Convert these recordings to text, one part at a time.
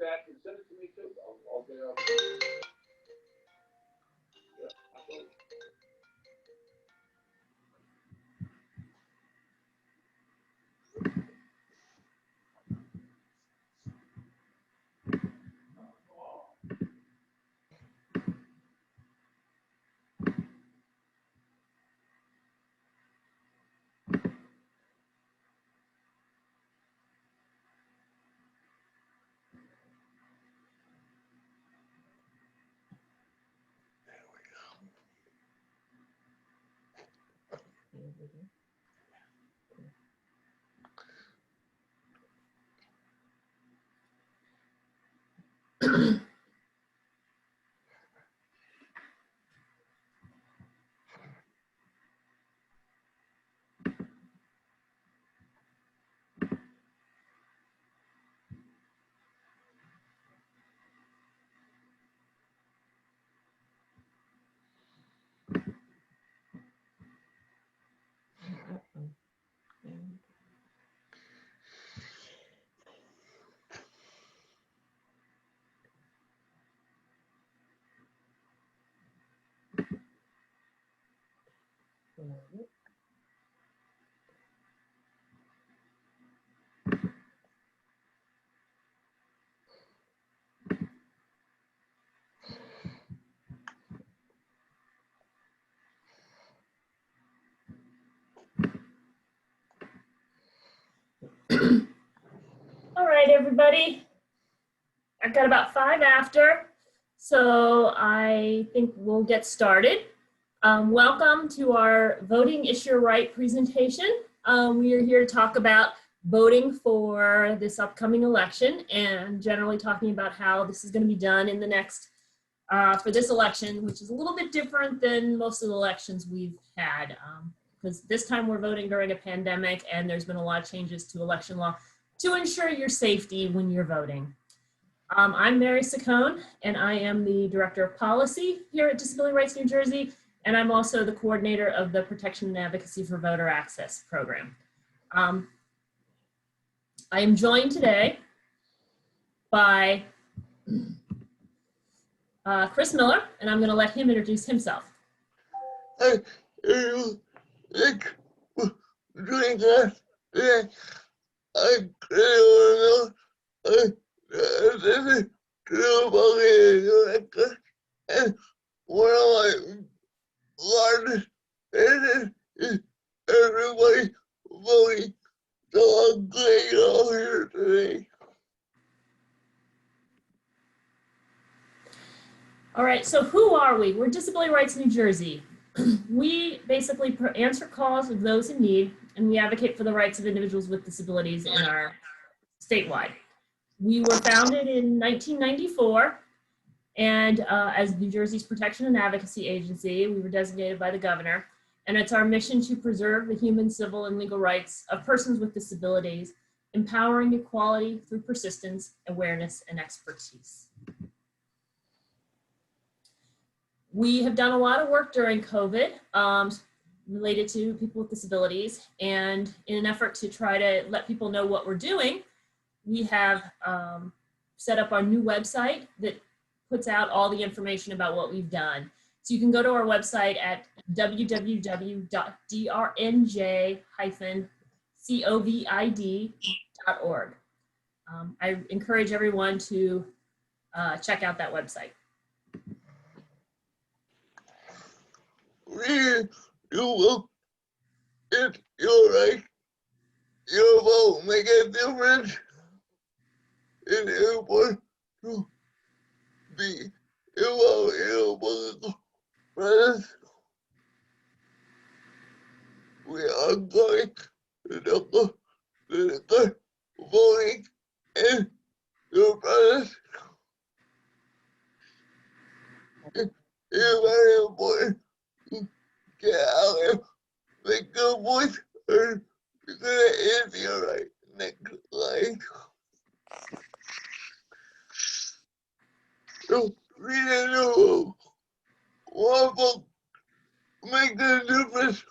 back and send it to me too. I'll get out. Yeah, absolutely. All right, everybody. I've got about 5 after, so I think we'll get started. Welcome to our Voting is Your Right presentation. We are here to talk about voting for this upcoming election and generally talking about how this is going to be done in the next, for this election, which is a little bit different than most of the elections we've had, because this time we're voting during a pandemic and there's been a lot of changes to election law to ensure your safety when you're voting. I'm Mary Saccone, and I am the Director of Policy here at Disability Rights New Jersey, and I'm also the coordinator of the Protection and Advocacy for Voter Access program. I am joined today by Chris Miller, and I'm going to let him introduce himself. Hi, thanks for doing that. I'm and one of my largest fans is everybody voting, so I'm glad you're all here today. All right, so who are we? We're Disability Rights New Jersey. We basically answer calls of those in need, and we advocate for the rights of individuals with disabilities in our statewide. We were founded in 1994, and as New Jersey's Protection and Advocacy Agency, we were designated by the governor, and it's our mission to preserve the human, civil, and legal rights of persons with disabilities, empowering equality through persistence, awareness, and expertise. We have done a lot of work during COVID related to people with disabilities, and in an effort to try to let people know what we're doing, we have set up our new website that puts out all the information about what we've done. So you can go to our website at www.drnj-covid.org. I encourage everyone to check out that website. You will, if you're right, your vote make a difference. And it was to be involved in a political process. We are going to the political voting and the process. It's very important to get out and make a voice heard. You're gonna answer your right next slide. So we don't know what will make the difference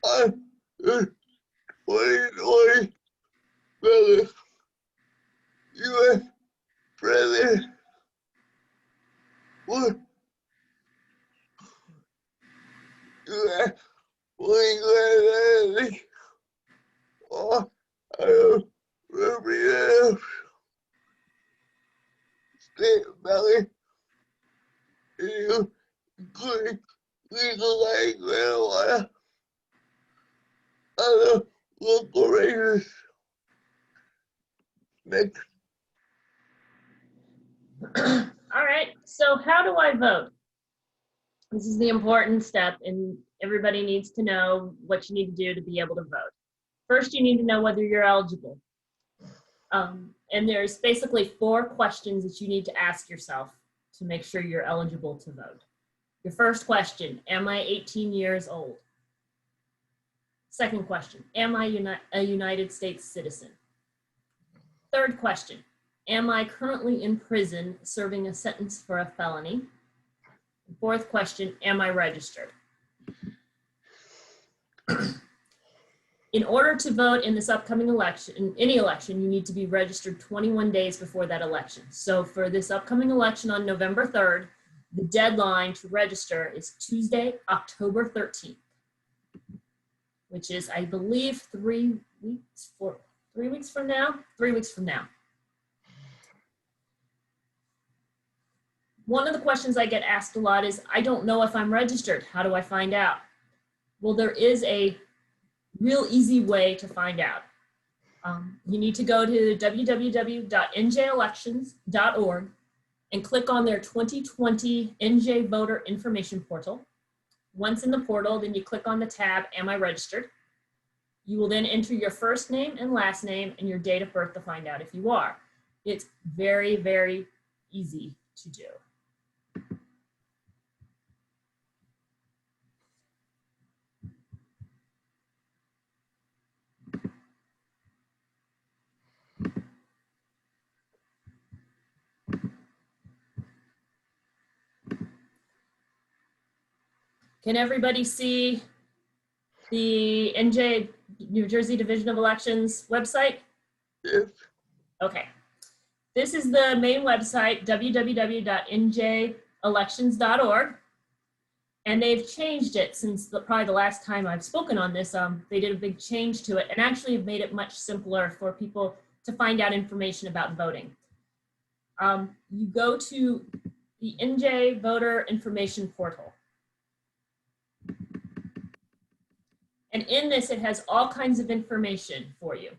on the 2020 ballot. We are going to the political process. It's very important to get out and make a voice heard. You're gonna answer your right next slide. So we don't know what will make the difference on the 2020 ballot. We are going to the political process. It's very important to get out and make a voice heard. You're gonna answer your right next slide. ballot, you could legalize marijuana on a local basis. Next, All right, so how do I vote? This is the important step, and everybody needs to know what you need to do to be able to vote. First, you need to know whether you're eligible. And there's basically 4 questions that you need to ask yourself to make sure you're eligible to vote. Your first question, am I 18 years old? Second question, am I a United States citizen? Third question, am I currently in prison serving a sentence for a felony? Fourth question, am I registered? In order to vote in this upcoming election, in any election, you need to be registered 21 days before that election. So for this upcoming election on November 3rd, the deadline to register is Tuesday, October 13th, which is, I believe, 3 weeks from now. 3 weeks from now. One of the questions I get asked a lot is, I don't know if I'm registered. How do I find out? Well, there is a real easy way to find out. You need to go to www.njelections.org and click on their 2020 NJ Voter Information Portal. Once in the portal, then you click on the tab, Am I Registered? You will then enter your first name and last name and your date of birth to find out if you are. It's very, very easy to do. Can everybody see the NJ, New Jersey Division of Elections website? yes, Okay. This is the main website, www.njelections.org. And they've changed it since probably the last time I've spoken on this. They did a big change to it and actually have made it much simpler for people to find out information about voting. You go to the NJ Voter Information Portal. And in this, it has all kinds of information for you.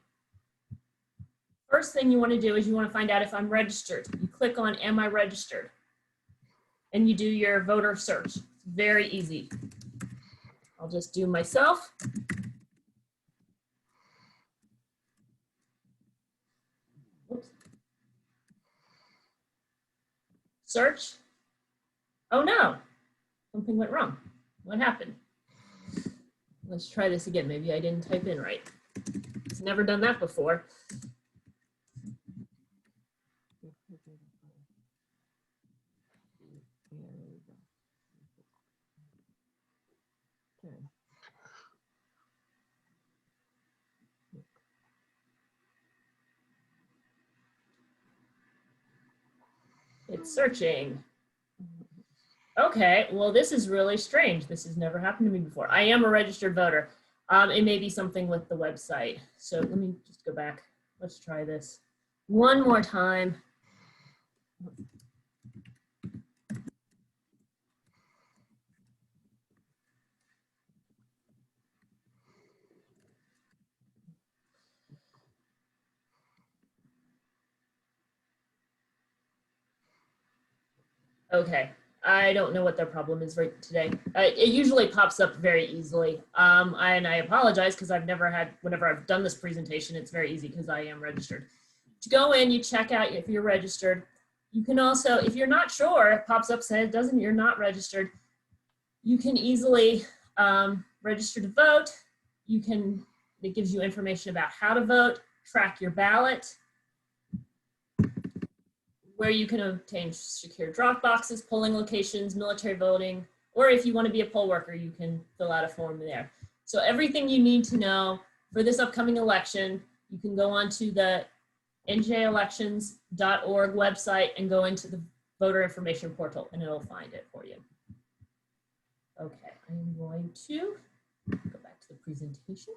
First thing you want to do is you want to find out if I'm registered. You click on Am I Registered? And you do your voter search. It's very easy. I'll just do myself. Oops. Search. Oh no, something went wrong. What happened? Let's try this again. Maybe I didn't type in right. I've never done that before. It's searching. Okay, well, this is really strange. This has never happened to me before. I am a registered voter. It may be something with the website. So let me just go back. Let's try this one more time. Okay, I don't know what their problem is right today. It usually pops up very easily. And I apologize because whenever I've done this presentation, it's very easy because I am registered. To go in, you check out if you're registered. You can also, if you're not sure, it pops up saying you're not registered. You can easily register to vote. It gives you information about how to vote, track your ballot, where you can obtain secure drop boxes, polling locations, military voting, or if you want to be a poll worker, you can fill out a form there. So everything you need to know for this upcoming election, you can go onto the njelections.org website and go into the voter information portal and it'll find it for you. Okay, I'm going to go back to the presentation.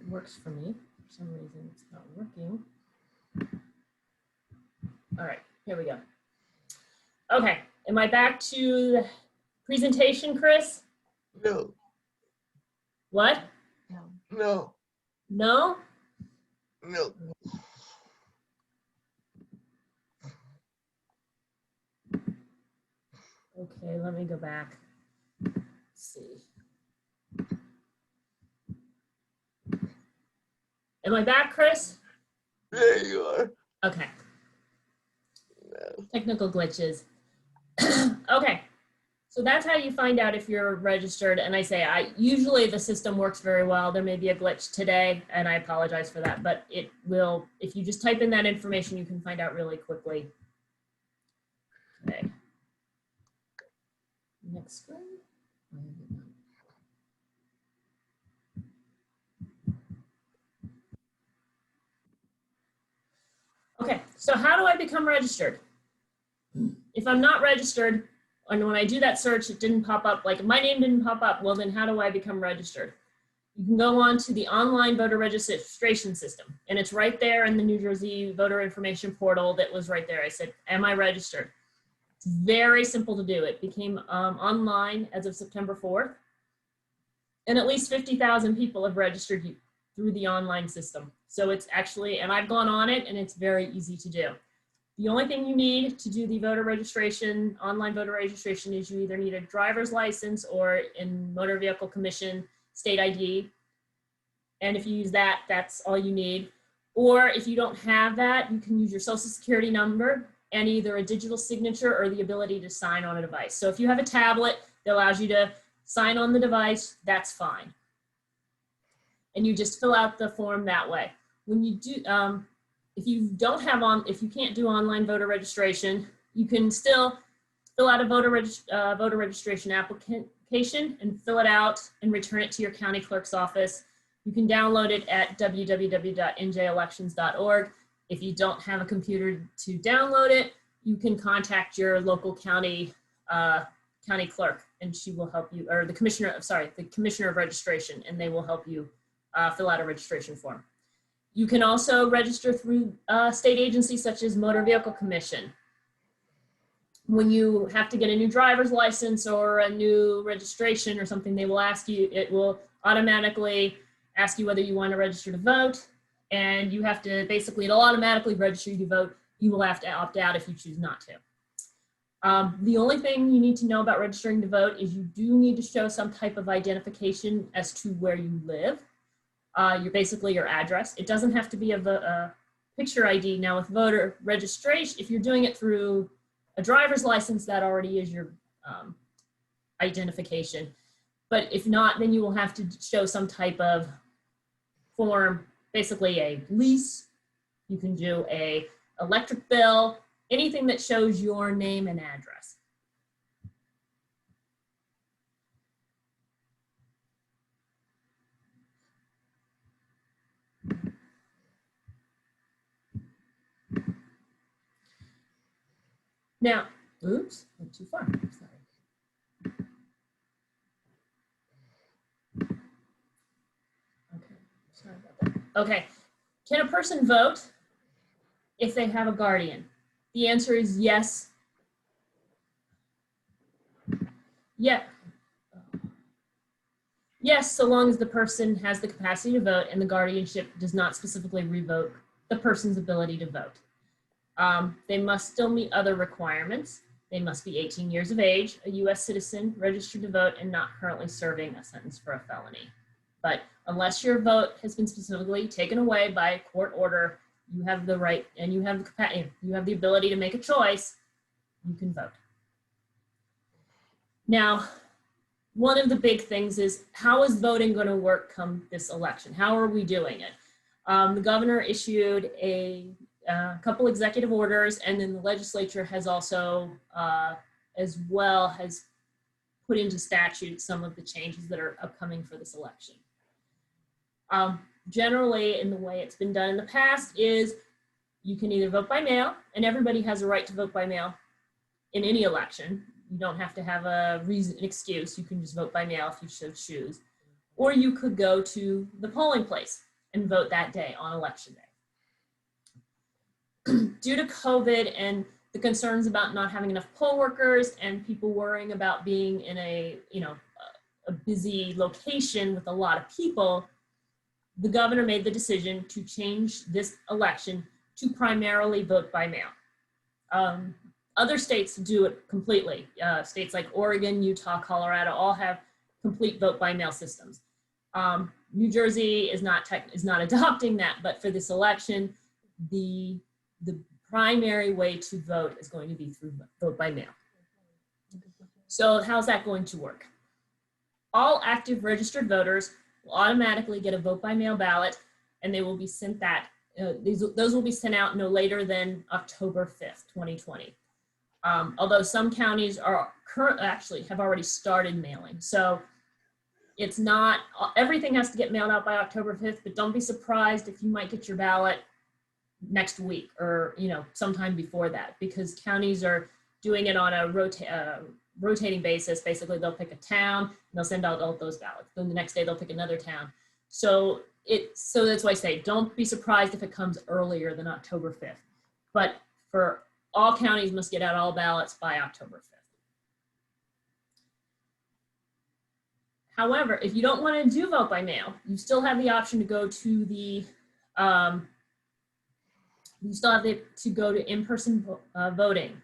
works for me. For some reason, it's not working. All right, here we go. Okay, am I back to the presentation, Chris? No, What? no, No? no. Okay, let me go back. Let's see. Am I back, Chris? There you are. Okay, No. technical glitches. Okay, so that's how you find out if you're registered. And I say, usually the system works very well. There may be a glitch today, and I apologize for that, but it will, if you just type in that information, you can find out really quickly. Okay. Next screen. Why is it not? Okay, so how do I become registered? If I'm not registered, and when I do that search, it didn't pop up, like my name didn't pop up, well then how do I become registered? You can go on to the online voter registration system, and it's right there in the New Jersey voter information portal that was right there. I said, am I registered? It's very simple to do. It became online as of September 4th, and at least 50,000 people have registered through the online system. So it's actually, and I've gone on it, and it's very easy to do. The only thing you need to do the voter registration, online voter registration, is you either need a driver's license or in motor vehicle commission, state ID. And if you use that, that's all you need. Or if you don't have that, you can use your social security number and either a digital signature or the ability to sign on a device. So if you have a tablet that allows you to sign on the device, that's fine. And you just fill out the form that way. When you do, if you can't do online voter registration, you can still fill out a voter registration application and fill it out and return it to your county clerk's office. You can download it at www.njelections.org. If you don't have a computer to download it, you can contact your local county clerk, and she will help you, or the commissioner of registration, and they will help you fill out a registration form. You can also register through state agencies such as Motor Vehicle Commission. When you have to get a new driver's license or a new registration or something, they will ask you, it will automatically ask you whether you want to register to vote, and you have to, basically, it'll automatically register you to vote. You will have to opt out if you choose not to. The only thing you need to know about registering to vote is you do need to show some type of identification as to where you live. Basically your address. It doesn't have to be a picture ID. Now with voter registration, if you're doing it through a driver's license, that already is your identification. But if not, then you will have to show some type of form, basically a lease. You can do a electric bill, anything that shows your name and address. Now, oops, went too far, sorry. Okay, sorry about that. Okay, can a person vote if they have a guardian? The answer is yes. Yeah. Yes, so long as the person has the capacity to vote and the guardianship does not specifically revoke the person's ability to vote. They must still meet other requirements. They must be 18 years of age, a US citizen, registered to vote, and not currently serving a sentence for a felony. But unless your vote has been specifically taken away by court order, you have the right and you have the capacity, you have the ability to make a choice, you can vote. Now, one of the big things is, how is voting going to work come this election? How are we doing it? The governor issued a couple executive orders, and then the legislature has also, as well, has put into statute some of the changes that are upcoming for this election. Generally, in the way it's been done in the past is you can either vote by mail, and everybody has a right to vote by mail in any election. You don't have to have an excuse. You can just vote by mail if you so choose. Or you could go to the polling place. and vote that day on election day. Due to COVID and the concerns about not having enough poll workers and people worrying about being in a, a busy location with a lot of people, the governor made the decision to change this election to primarily vote by mail. Other states do it completely. States like Oregon, Utah, Colorado all have complete vote by mail systems. New Jersey is not adopting that, but for this election, the primary way to vote is going to be through vote by mail. So how's that going to work? All active registered voters will automatically get a vote by mail ballot, and they will be sent that. Those will be sent out no later than October 5th, 2020. Although some counties actually have already started mailing. So it's not, everything has to get mailed out by October 5th, but don't be surprised if you might get your ballot next week or sometime before that, because counties are doing it on a rotating basis. Basically, they'll pick a town and they'll send out all those ballots. Then the next day they'll pick another town. So that's why I say don't be surprised if it comes earlier than October 5th. But for all counties must get out all ballots by October 5th. However, if you don't want to do vote by mail, you still have the option to go to the in-person voting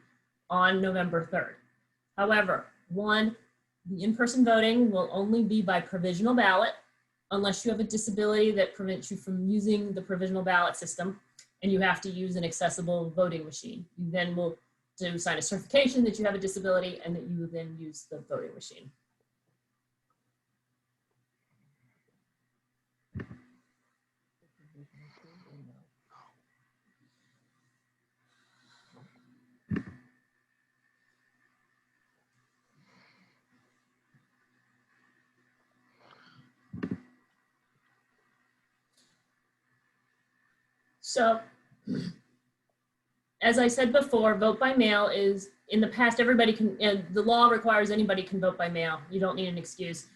on November 3rd. However, the in-person voting will only be by provisional ballot unless you have a disability that prevents you from using the provisional ballot system, and you have to use an accessible voting machine. You then will sign a certification that you have a disability and that you will then use the voting machine. So, as I said before, vote by mail is, in the past, everybody can, the law requires anybody can vote by mail. You don't need an excuse.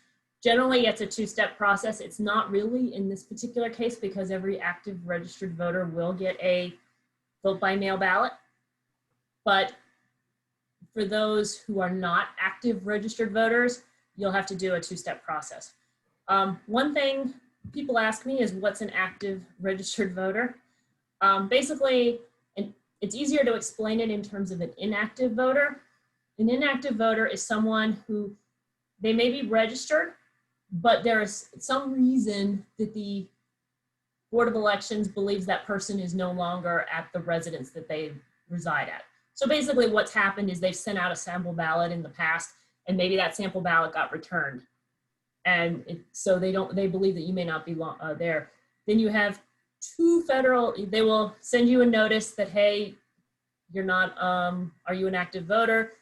Generally, it's a two-step process. It's not really in this particular case because every active registered voter will get a vote by mail ballot. But for those who are not active registered voters, you'll have to do a two-step process. One thing people ask me is, what's an active registered voter? Basically, it's easier to explain it in terms of an inactive voter. An inactive voter is someone who, they may be registered, but there is some reason that the Board of Elections believes that person is no longer at the residence that they reside at. So basically what's happened is they've sent out a sample ballot in the past, and maybe that sample ballot got returned. And so they believe that you may not be there. Then you have they will send you a notice that, hey, you're not, are you an active voter?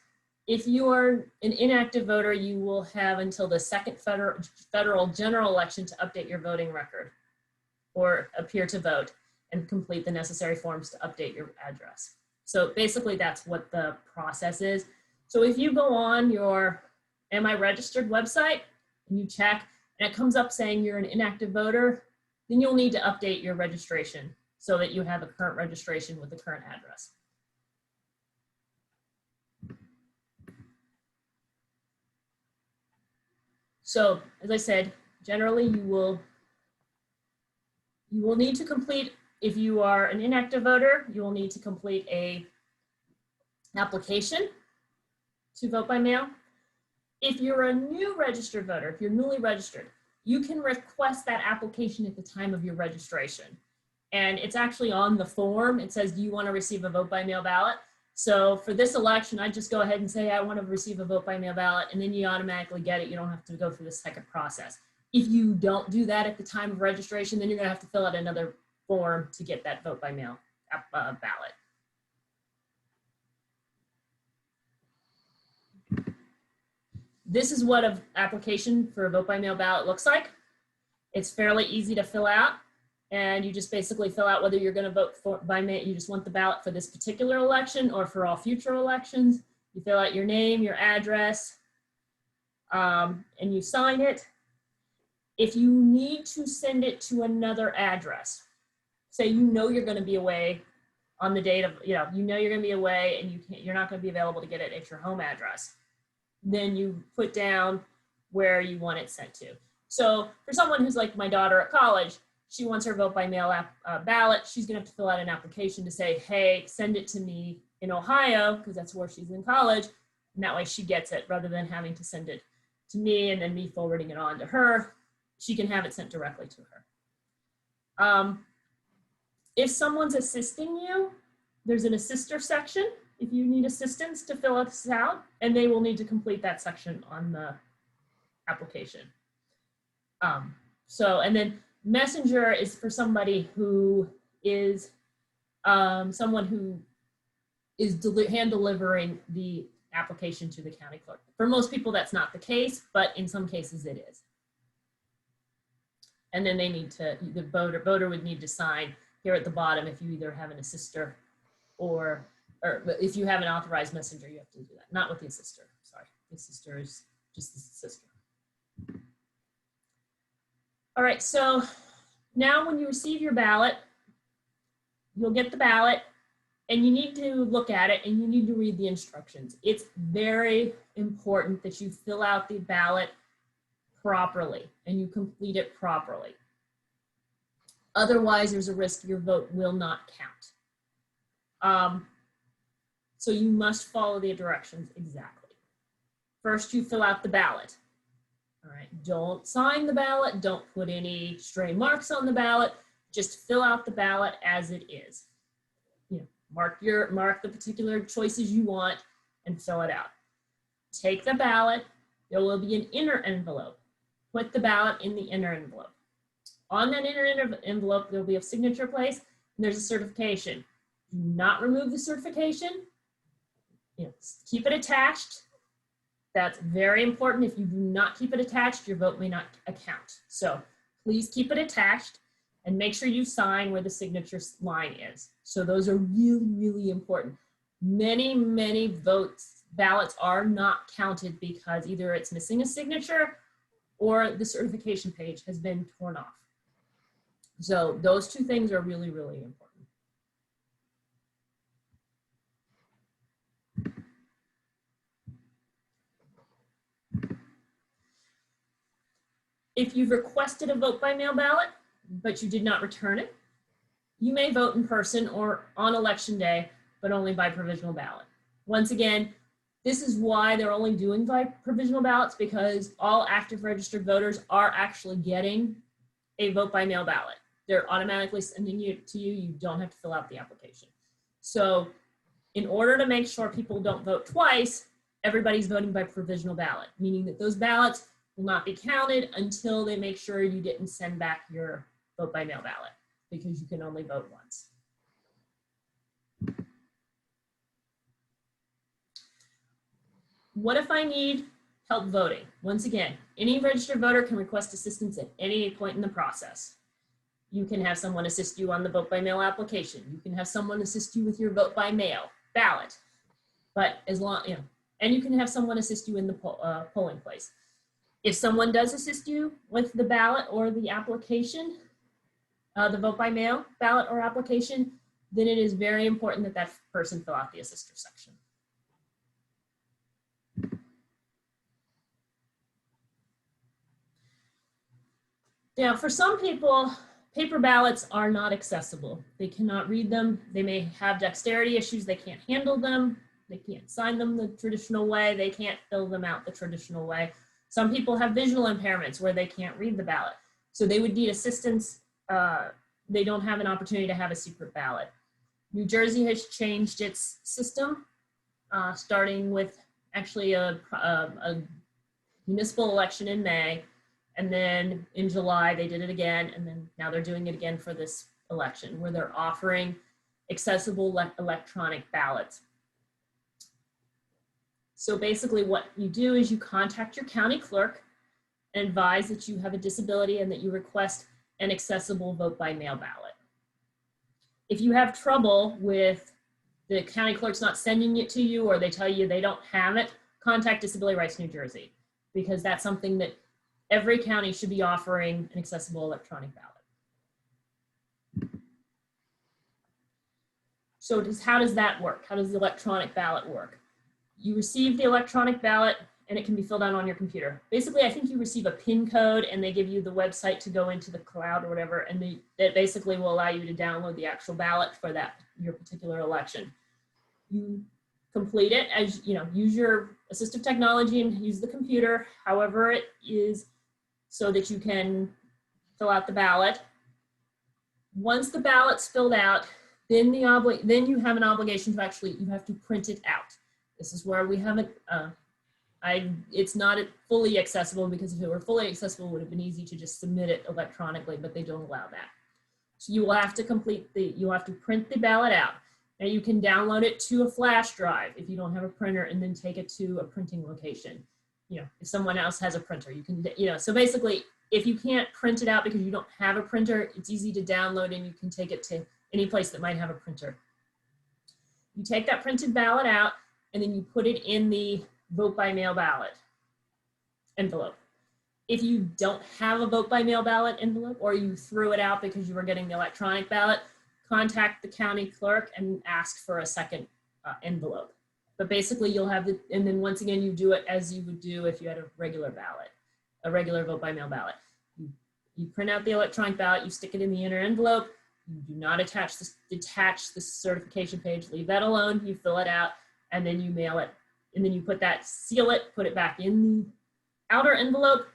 If you are an inactive voter, you will have until the second federal general election to update your voting record or appear to vote and complete the necessary forms to update your address. So basically that's what the process is. So if you go on your Am I Registered website and you check and it comes up saying you're an inactive voter, then you'll need to update your registration so that you have a current registration with the current address. So, as I said, generally you will need to complete, if you are an inactive voter, you will need to complete an application to vote by mail. If you're a new registered voter, if you're newly registered, you can request that application at the time of your registration. And it's actually on the form. It says, do you want to receive a vote by mail ballot? So for this election, I just go ahead and say, I want to receive a vote by mail ballot, and then you automatically get it. You don't have to go through the second process. If you don't do that at the time of registration, then you're going to have to fill out another form to get that vote by mail ballot. This is what an application for a vote by mail ballot looks like. It's fairly easy to fill out, and you just basically fill out whether you're going to vote by mail. You just want the ballot for this particular election or for all future elections. You fill out your name, your address, and you sign it. If you need to send it to another address, say you know you're going to be away on the date of, you know you're going to be away and you're not going to be available to get it at your home address, then you put down where you want it sent to. So for someone who's like my daughter at college, she wants her vote by mail ballot. She's going to have to fill out an application to say, hey, send it to me in Ohio, because that's where she's in college. And that way she gets it rather than having to send it to me and then me forwarding it on to her. She can have it sent directly to her. If someone's assisting you, there's an assister section if you need assistance to fill this out, and they will need to complete that section on the application. And then messenger is for somebody who is someone who is hand delivering the application to the county clerk. For most people, that's not the case, but in some cases it is. And then they need to, the voter would need to sign here at the bottom if you either have an assister or if you have an authorized messenger, you have to do that. Not with the assister, sorry. The assister is just the assister. All right, so now when you receive your ballot, you'll get the ballot and you need to look at it and you need to read the instructions. It's very important that you fill out the ballot properly and you complete it properly. Otherwise, there's a risk your vote will not count. So you must follow the directions exactly. First, you fill out the ballot. All right, don't sign the ballot, don't put any stray marks on the ballot, just fill out the ballot as it is. You know, mark the particular choices you want and fill it out. Take the ballot, there will be an inner envelope. Put the ballot in the inner envelope. On that inner envelope, there'll be a signature place and there's a certification. Do not remove the certification. You know, keep it attached. That's very important. If you do not keep it attached, your vote may not account. So please keep it attached and make sure you sign where the signature line is. So those are really, really important. Many ballots are not counted because either it's missing a signature or the certification page has been torn off. So those two things are really, really important. If you've requested a vote by mail ballot, but you did not return it, you may vote in person or on election day, but only by provisional ballot. Once again, this is why they're only doing by provisional ballots, because all active registered voters are actually getting a vote by mail ballot. They're automatically sending it to you. You don't have to fill out the application. So in order to make sure people don't vote twice, everybody's voting by provisional ballot, meaning that those ballots will not be counted until they make sure you didn't send back your vote by mail ballot, because you can only vote once. What if I need help voting? Once again, any registered voter can request assistance at any point in the process. You can have someone assist you on the vote by mail application. You can have someone assist you with your vote by mail ballot, but as long, you know, and you can have someone assist you in the polling place. If someone does assist you with the ballot or the application, the vote by mail ballot or application, then it is very important that that person fill out the assister section. Now, for some people, paper ballots are not accessible. They cannot read them. They may have dexterity issues. They can't handle them. They can't sign them the traditional way. They can't fill them out the traditional way. Some people have visual impairments where they can't read the ballot. So they would need assistance. They don't have an opportunity to have a secret ballot. New Jersey has changed its system, starting with actually a municipal election in May. And then in July, they did it again. And then now they're doing it again for this election, where they're offering accessible electronic ballots. So basically what you do is you contact your county clerk and advise that you have a disability and that you request an accessible vote by mail ballot. If you have trouble with the county clerk's not sending it to you, or they tell you they don't have it, contact Disability Rights New Jersey, because that's something that every county should be offering an accessible electronic ballot. So how does that work? How does the electronic ballot work? You receive the electronic ballot and it can be filled out on your computer. Basically, I think you receive a PIN code and they give you the website to go into the cloud or whatever, and that basically will allow you to download the actual ballot for your particular election. You complete it as, use your assistive technology and use the computer, however it is, so that you can fill out the ballot. Once the ballot's filled out, then you have an obligation to you have to print it out. This is where we haven't, it's not fully accessible, because if it were fully accessible, it would have been easy to just submit it electronically, but they don't allow that. So you will have to you'll have to print the ballot out. Now you can download it to a flash drive if you don't have a printer, and then take it to a printing location. If someone else has a printer, you can, so basically, if you can't print it out because you don't have a printer, it's easy to download and you can take it to any place that might have a printer. You take that printed ballot out and then you put it in the vote by mail ballot envelope. If you don't have a vote by mail ballot envelope, or you threw it out because you were getting the electronic ballot, contact the county clerk and ask for a second envelope. But basically you'll have and then once again, you do it as you would do if you had a regular ballot, a regular vote by mail ballot. You print out the electronic ballot, you stick it in the inner envelope. You do not detach the certification page, leave that alone. You fill it out and then you mail it. And then you seal it, put it back in the outer envelope,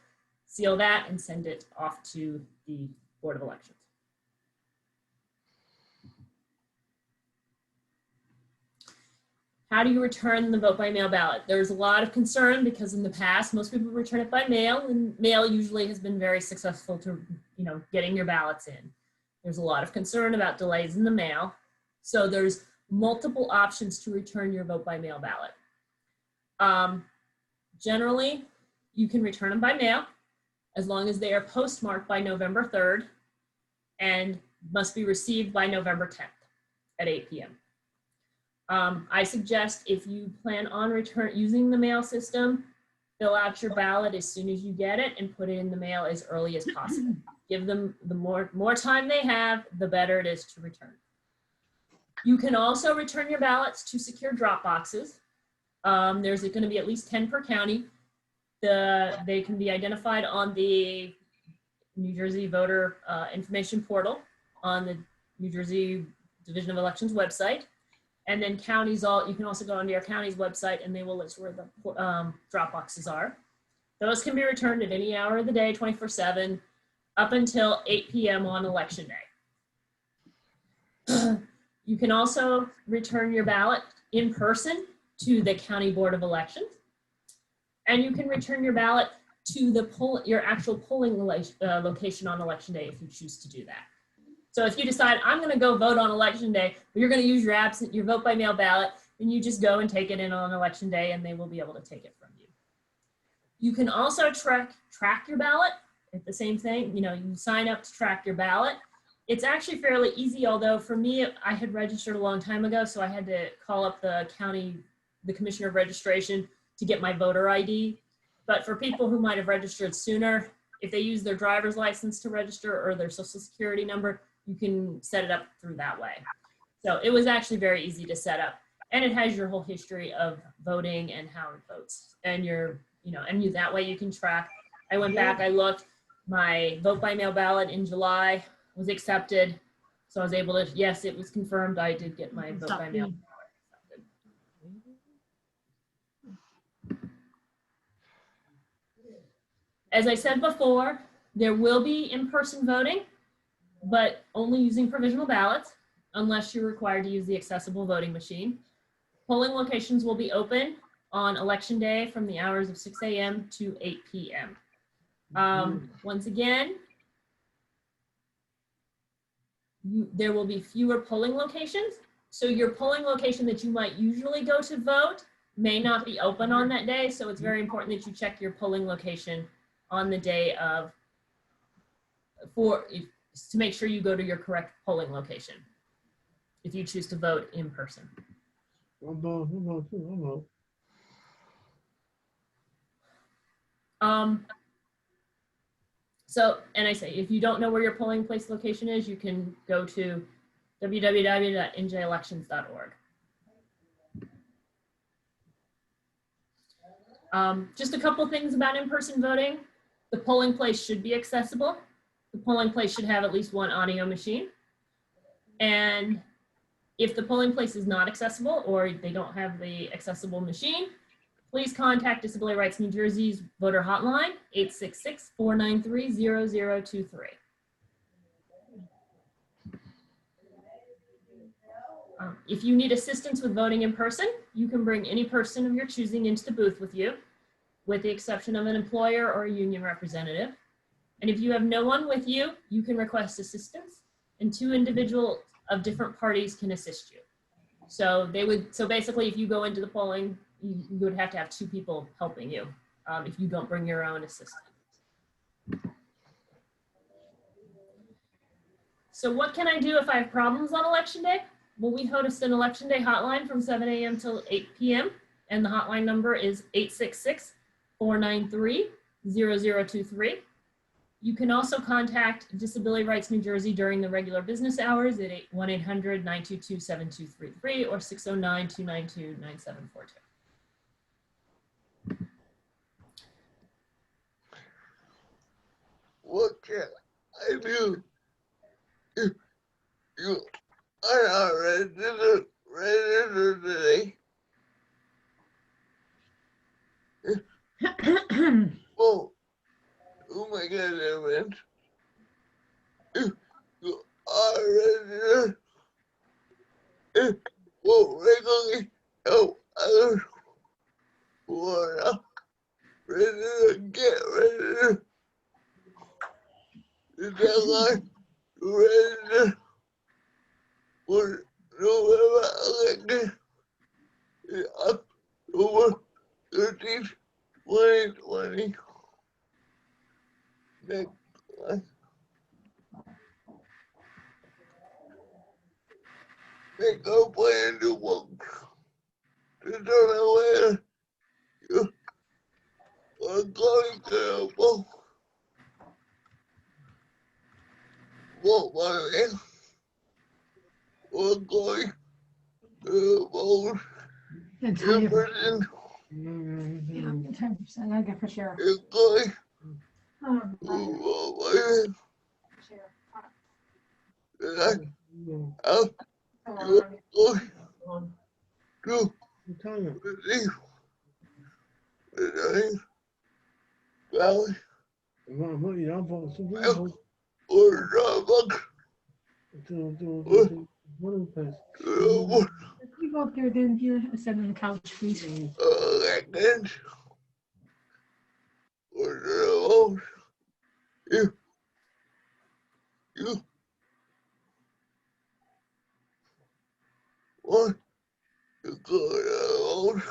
seal that, and send it off to the Board of Elections. How do you return the vote by mail ballot? There's a lot of concern because in the past, most people return it by mail, and mail usually has been very successful to, getting your ballots in. There's a lot of concern about delays in the mail. So there's multiple options to return your vote by mail ballot. Generally, you can return them by mail as long as they are postmarked by November 3rd and must be received by November 10th at 8 p.m. I suggest if you plan on using the mail system, fill out your ballot as soon as you get it and put it in the mail as early as possible. Give them the more time they have, the better it is to return. You can also return your ballots to secure drop boxes. There's going to be at least 10 per county. They can be identified on the New Jersey Voter Information Portal on the New Jersey Division of Elections website. And then counties, you can also go onto your county's website and they will list where the drop boxes are. Those can be returned at any hour of the day, 24/7, up until 8 p.m. on election day. You can also return your ballot in person to the County Board of Elections. And you can return your ballot to your actual polling location on election day if you choose to do that. So if you decide, I'm going to go vote on election day, but you're going to use your vote by mail ballot, then you just go and take it in on election day and they will be able to take it from you. You can also track your ballot at the same thing. You sign up to track your ballot. It's actually fairly easy, although for me, I had registered a long time ago, so I had to call up the commissioner of registration to get my voter ID. But for people who might have registered sooner, if they use their driver's license to register or their social security number, you can set it up through that way. So it was actually very easy to set up. And it has your whole history of voting and how it votes. And that way you can track. I went back, I looked, my vote by mail ballot in July was accepted. So I was able to, yes, it was confirmed. I did get my vote by mail ballot accepted. As I said before, there will be in-person voting, but only using provisional ballots unless you're required to use the accessible voting machine. Polling locations will be open on election day from the hours of 6 a.m. to 8 p.m. Once again, there will be fewer polling locations. So your polling location that you might usually go to vote may not be open on that day. So it's very important that you check your polling location on the day to make sure you go to your correct polling location if you choose to vote in person. So, and I say, if you don't know where your polling place location is, you can go to www.njelections.org. Just a couple things about in-person voting. The polling place should be accessible. The polling place should have at least one audio machine. And if the polling place is not accessible or they don't have the accessible machine, please contact Disability Rights New Jersey's voter hotline, 866-493-0023. If you need assistance with voting in person, you can bring any person of your choosing into the booth with you, with the exception of an employer or a union representative. And if you have no one with you, you can request assistance, and 2 individuals of different parties can assist you. So basically, if you go into the polling, you would have to have 2 people helping you if you don't bring your own assistant. So what can I do if I have problems on election day? Well, we host an election day hotline from 7 a.m. till 8 p.m. And the hotline number is 866-493-0023. You can also contact Disability Rights New Jersey during the regular business hours at 1-800-922-7233 or 609-292-9742. What can I do if you are not registered today? Well, to make a difference, if you are registered, it will regularly help others who are not registered get registered. The deadline to register for November election is October 13th, 2020. Next slide. Make a plan to work. Determine where you are going to vote. Vote by mail. Or going to vote in person. 10%, I get for sure. You're going to vote by mail. And how you're going to receive the name, ballot, or Starbucks, to vote If you go up there, then you sit on the couch, please. elections, or the vote. If you want to go to vote,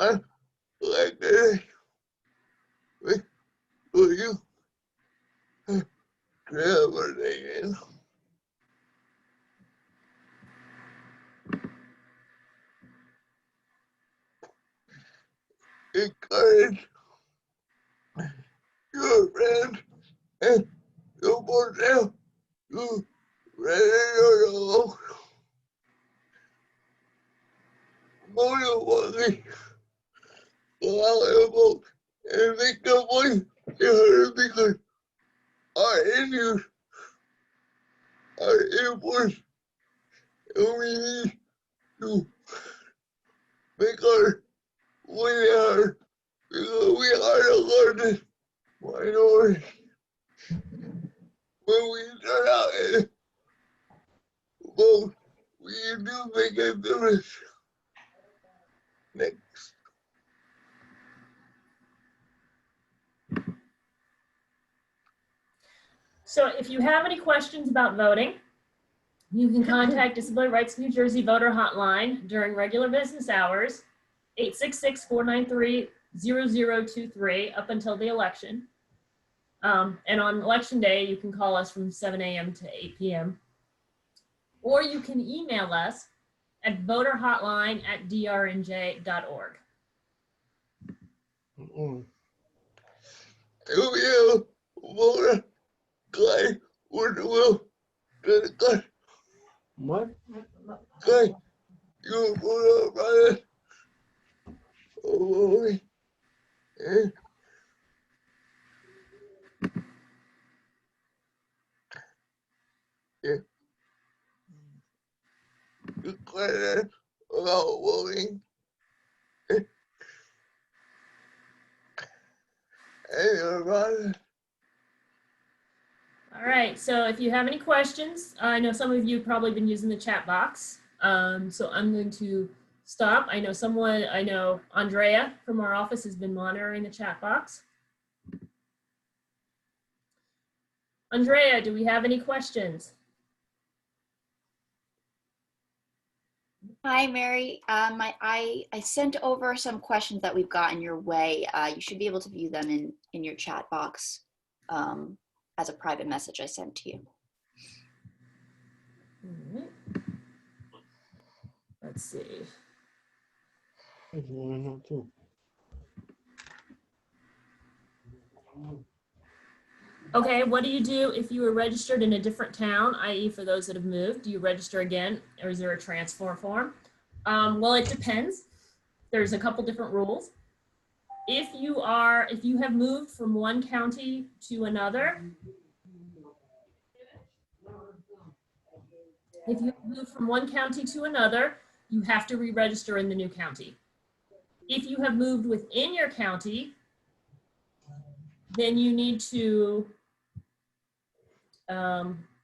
I'm elected for you to everything. Encourage your friends and support them to register to vote. Motivate, allow them to vote, and make their voice heard because our issues are important, and we need to make our voice heard because we are the largest minority. When we turn out and vote, we do make a difference. Next. So if you have any questions about voting, you can contact Disability Rights New Jersey voter hotline during regular business hours, 866-493-0023 up until the election. And on election day, you can call us from 7 a.m. to 8 p.m. Or you can email us at voterhotline@drnj.org. you vote guy would will the What? guy you vote by it. Oh, and declare about voting and about it. All right, so if you have any questions, I know some of you have probably been using the chat box. So I'm going to stop. I know Andrea from our office has been monitoring the chat box. Andrea, do we have any questions? Hi, Mary. I sent over some questions that we've gotten your way. You should be able to view them in your chat box as a private message I sent to you. All right. Let's see. I want to know too. Okay, what do you do if you were registered in a different town, i.e. for those that have moved? Do you register again, or is there a transfer form? Well, it depends. There's a couple different rules. If you have moved from one county to another, if you have moved from one county to another, you have to re-register in the new county. If you have moved within your county, then you need to,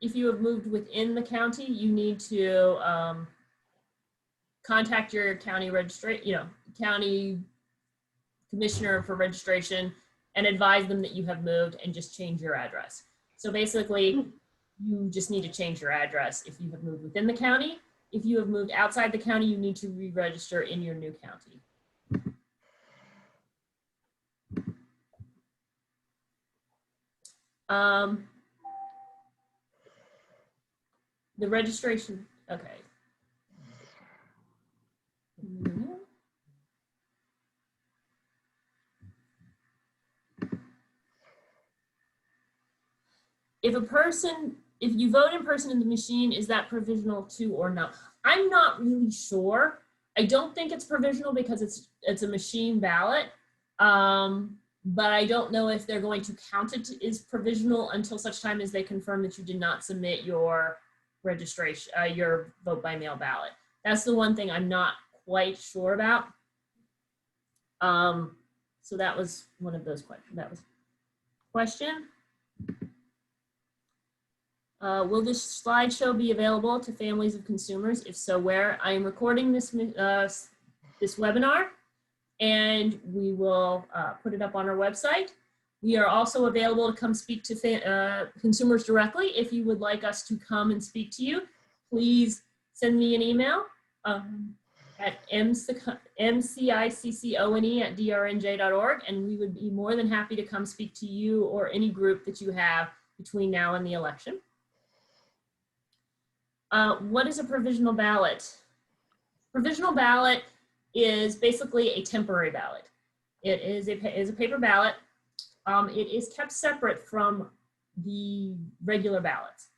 if you have moved within the county, you need to contact your county county commissioner for registration and advise them that you have moved and just change your address. So basically, you just need to change your address if you have moved within the county. If you have moved outside the county, you need to re-register in your new county. The registration, okay. If you vote in person in the machine, is that provisional too or no? I'm not really sure. I don't think it's provisional because it's a machine ballot. But I don't know if they're going to count it as provisional until such time as they confirm that you did not submit your registration, your vote by mail ballot. That's the one thing I'm not quite sure about. So that was one of those questions. That was question. Will this slideshow be available to families of consumers? If so, where? I am recording this webinar, and we will put it up on our website. We are also available to come speak to consumers directly. If you would like us to come and speak to you, please send me an email at mciccone@drnj.org, and we would be more than happy to come speak to you or any group that you have between now and the election. What is a provisional ballot? Provisional ballot is basically a temporary ballot. It is a paper ballot. It is kept separate from the regular ballots.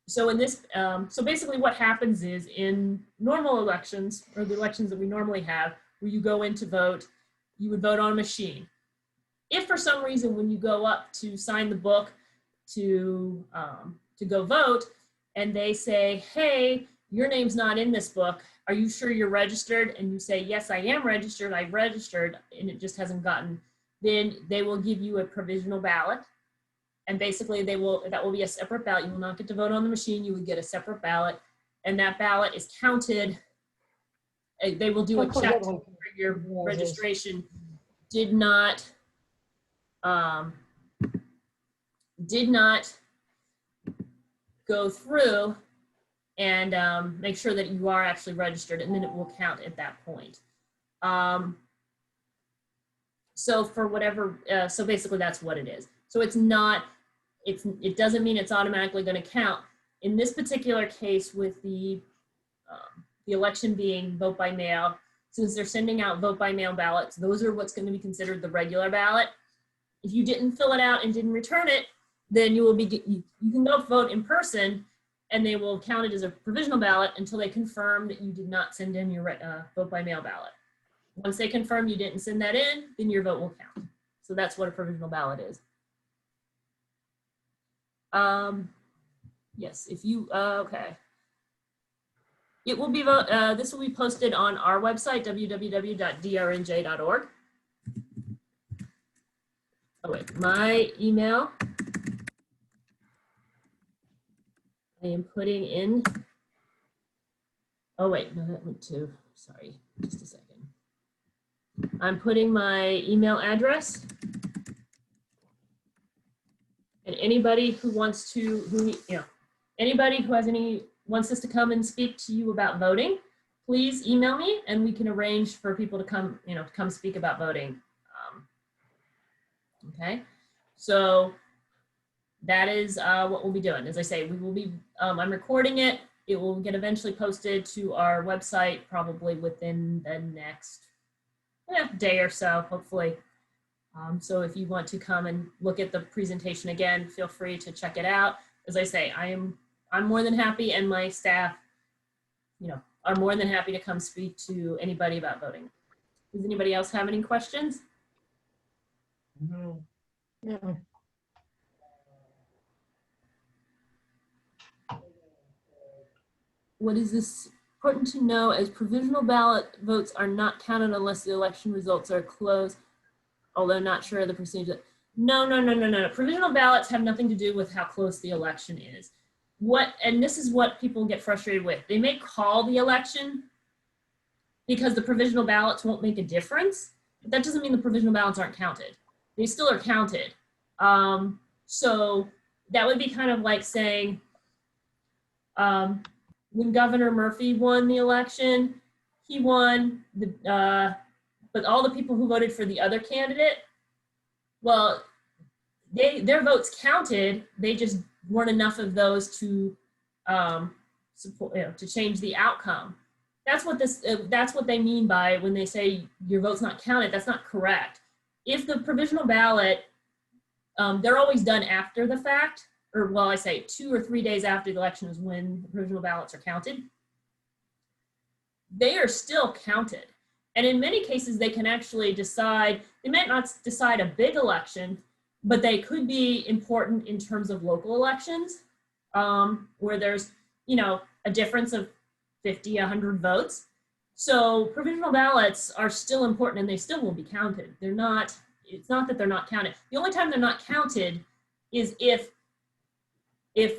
So in this, so basically what happens is in normal elections, or the elections that we normally have, where you go in to vote, you would vote on a machine. If for some reason when you go up to sign the book to go vote, and they say, hey, your name's not in this book, are you sure you're registered? And you say, yes, I am registered, I've registered, and it just hasn't gotten, then they will give you a provisional ballot. And basically that will be a separate ballot. You will not get to vote on the machine, you would get a separate ballot, and that ballot is counted. They will do a check for your registration did not go through, and make sure that you are actually registered, and then it will count at that point. So for whatever, so basically that's what it is. So it's not, it doesn't mean it's automatically going to count. In this particular case with the election being vote by mail, since they're sending out vote by mail ballots, those are what's going to be considered the regular ballot. If you didn't fill it out and didn't return it, then you will be, you can go vote in person and they will count it as a provisional ballot until they confirm that you did not send in your vote by mail ballot. Once they confirm you didn't send that in, then your vote will count. So that's what a provisional ballot is. Yes, if you, okay. It will be, this will be posted on our website, www.drnj.org. Oh wait, my email. I am putting in, oh wait, no, that went to, sorry, just a second. I'm putting my email address. And anybody who wants to, anybody who has wants us to come and speak to you about voting, please email me and we can arrange for people to come, to come speak about voting. Okay, so that is what we'll be doing. As I say, we will be, I'm recording it. It will get eventually posted to our website probably within the next day or so, hopefully. So if you want to come and look at the presentation again, feel free to check it out. As I say, I'm more than happy, and my staff, are more than happy to come speak to anybody about voting. Does anybody else have any questions? No. No. What is this important to know, as provisional ballot votes are not counted unless the election results are closed, although not sure of the procedure. No. Provisional ballots have nothing to do with how close the election is. And this is what people get frustrated with. They may call the election because the provisional ballots won't make a difference, but that doesn't mean the provisional ballots aren't counted. They still are counted. So that would be kind of like saying, when Governor Murphy won the election, he won, but all the people who voted for the other candidate, well, their votes counted. They just weren't enough of those to support, to change the outcome. That's what they mean by when they say your vote's not counted. That's not correct. If the provisional ballot, they're always done after the fact, or well, I say 2 or 3 days after the election is when the provisional ballots are counted. They are still counted. And in many cases, they can actually decide, they might not decide a big election, but they could be important in terms of local elections, where there's, a difference of 50, 100 votes. So provisional ballots are still important and they still will be counted. They're not, it's not that they're not counted. The only time they're not counted is if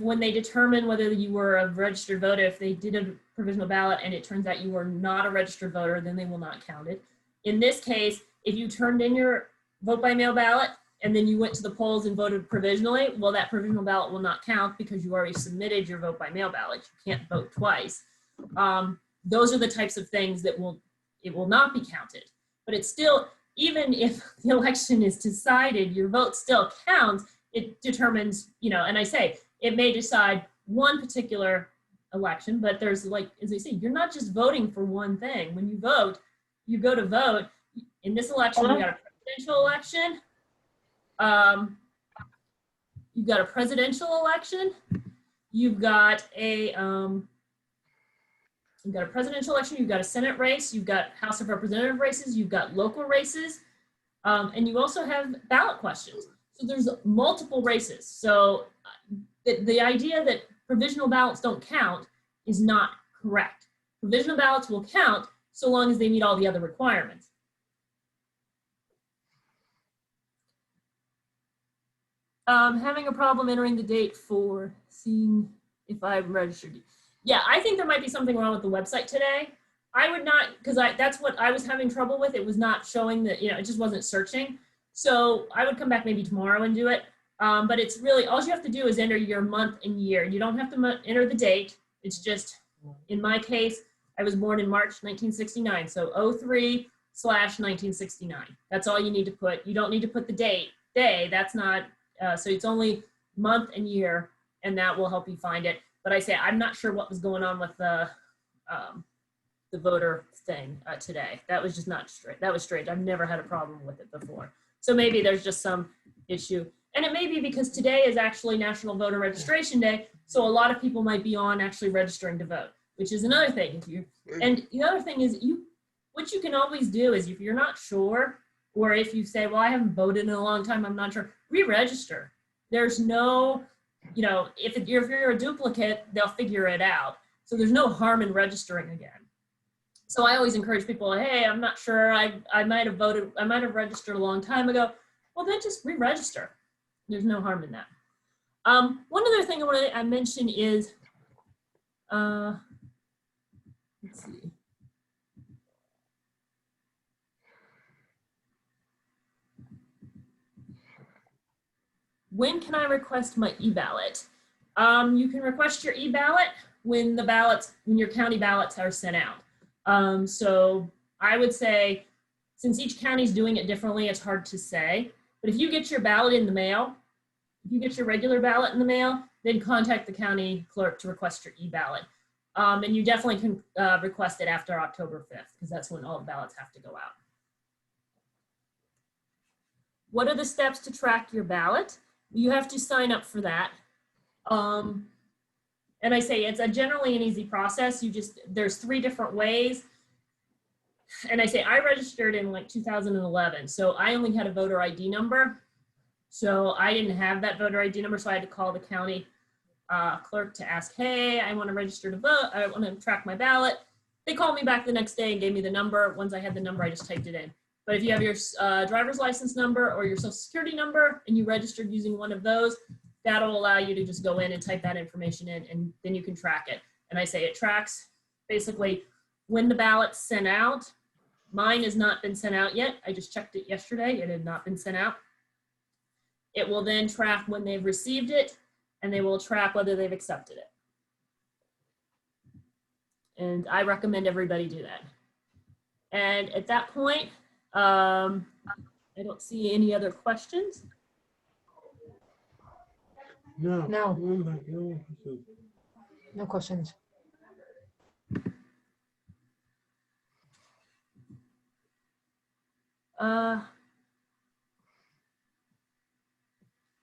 when they determine whether you were a registered voter, if they did a provisional ballot and it turns out you were not a registered voter, then they will not count it. In this case, if you turned in your vote by mail ballot and then you went to the polls and voted provisionally, well, that provisional ballot will not count because you already submitted your vote by mail ballot. You can't vote twice. Those are the types of things that it will not be counted. But it's still, even if the election is decided, your vote still counts. It determines, and I say, it may decide one particular election, but there's, like, as I say, you're not just voting for one thing. When you vote, you go to vote. In this election, you got a presidential election. You've got a presidential election. You've got a presidential election. You've got a Senate race. You've got House of Representative races. You've got local races, and you also have ballot questions. So there's multiple races. So the idea that provisional ballots don't count is not correct. Provisional ballots will count so long as they meet all the other requirements. Having a problem entering the date for seeing if I'm registered. Yeah, I think there might be something wrong with the website today. I would not, because that's what I was having trouble with. It was not showing that, it just wasn't searching. So I would come back maybe tomorrow and do it. But it's really, all you have to do is enter your month and year. You don't have to enter the date. It's just, in my case, I was born in March 1969. So 03/1969. That's all you need to put. You don't need to put the day. That's not, so it's only month and year, and that will help you find it. But I say, I'm not sure what was going on with the voter thing today. That was just not straight. That was strange. I've never had a problem with it before. So maybe there's just some issue. And it may be because today is actually National Voter Registration Day, so a lot of people might be on actually registering to vote, which is another thing. If you, and the other thing is what you can always do is if you're not sure, or if you say, well, I haven't voted in a long time, I'm not sure, re-register. There's no, you know, if you're a duplicate, they'll figure it out. So there's no harm in registering again. So I always encourage people, hey, I'm not sure, I might have voted, I might have registered a long time ago. Well, then just re-register. There's no harm in that. One other thing I want to mention is, let's see. When can I request my e-ballot? You can request your e-ballot when your county ballots are sent out. So I would say, since each county is doing it differently, it's hard to say. But if you get your ballot in the mail, if you get your regular ballot in the mail, then contact the county clerk to request your e-ballot. And you definitely can request it after October 5th, because that's when all the ballots have to go out. What are the steps to track your ballot? You have to sign up for that. And I say it's generally an easy process. There's 3 different ways. And I say I registered in like 2011, so I only had a voter ID number. So I didn't have that voter ID number, so I had to call the county clerk to ask, hey, I want to register to vote. I want to track my ballot. They called me back the next day and gave me the number. Once I had the number, I just typed it in. But if you have your driver's license number or your social security number and you registered using one of those, that'll allow you to just go in and type that information in, and then you can track it. And I say it tracks basically when the ballot's sent out. Mine has not been sent out yet. I just checked it yesterday. It had not been sent out. It will then track when they've received it, and they will track whether they've accepted it. And I recommend everybody do that. And at that point, I don't see any other questions. No. No. No. No questions.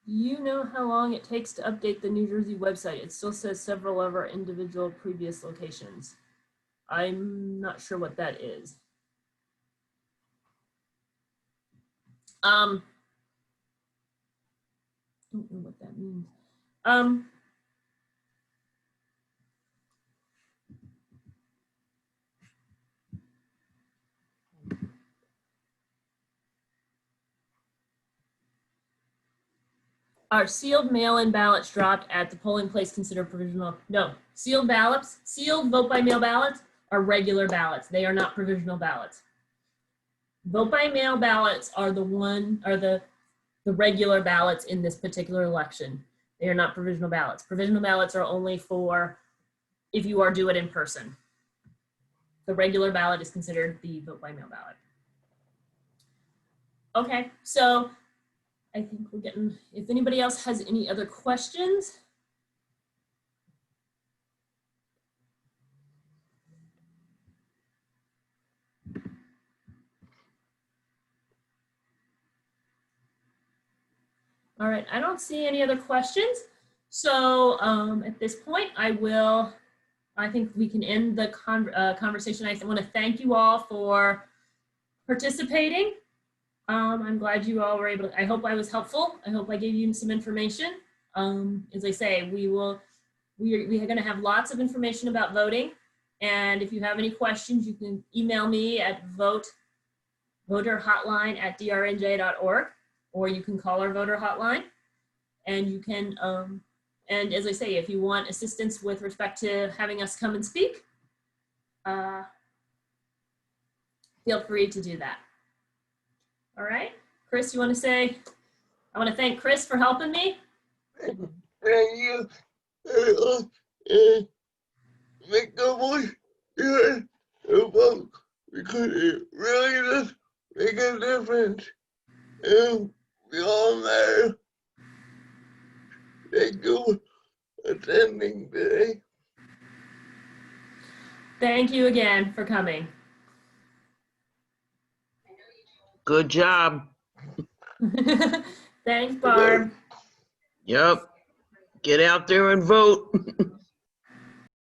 You know how long it takes to update the New Jersey website? It still says several of our individual previous locations. I'm not sure what that is. Don't know what that means. Are sealed mail-in ballots dropped at the polling place considered provisional? No, sealed ballots, sealed vote by mail ballots are regular ballots. They are not provisional ballots. Vote by mail ballots are the regular ballots in this particular election. They are not provisional ballots. Provisional ballots are only for if you are due it in person. The regular ballot is considered the vote by mail ballot. Okay, so I think we're getting, if anybody else has any other questions. All right, I don't see any other questions. So at this point, I think we can end the conversation. I want to thank you all for participating. I'm glad you all were able to, I hope I was helpful. I hope I gave you some information. As I say, we are going to have lots of information about voting. And if you have any questions, you can email me at voterhotline@drnj.org, or you can call our voter hotline. And you can, and as I say, if you want assistance with respect to having us come and speak, feel free to do that. All right, Chris, you want to say, I want to thank Chris for helping me. Thank you. Make the voice heard about, because it really does make a difference. And we all matter. Thank you for attending today. Thank you again for coming. Good job. Thanks, Barb. Yep. Get out there and vote.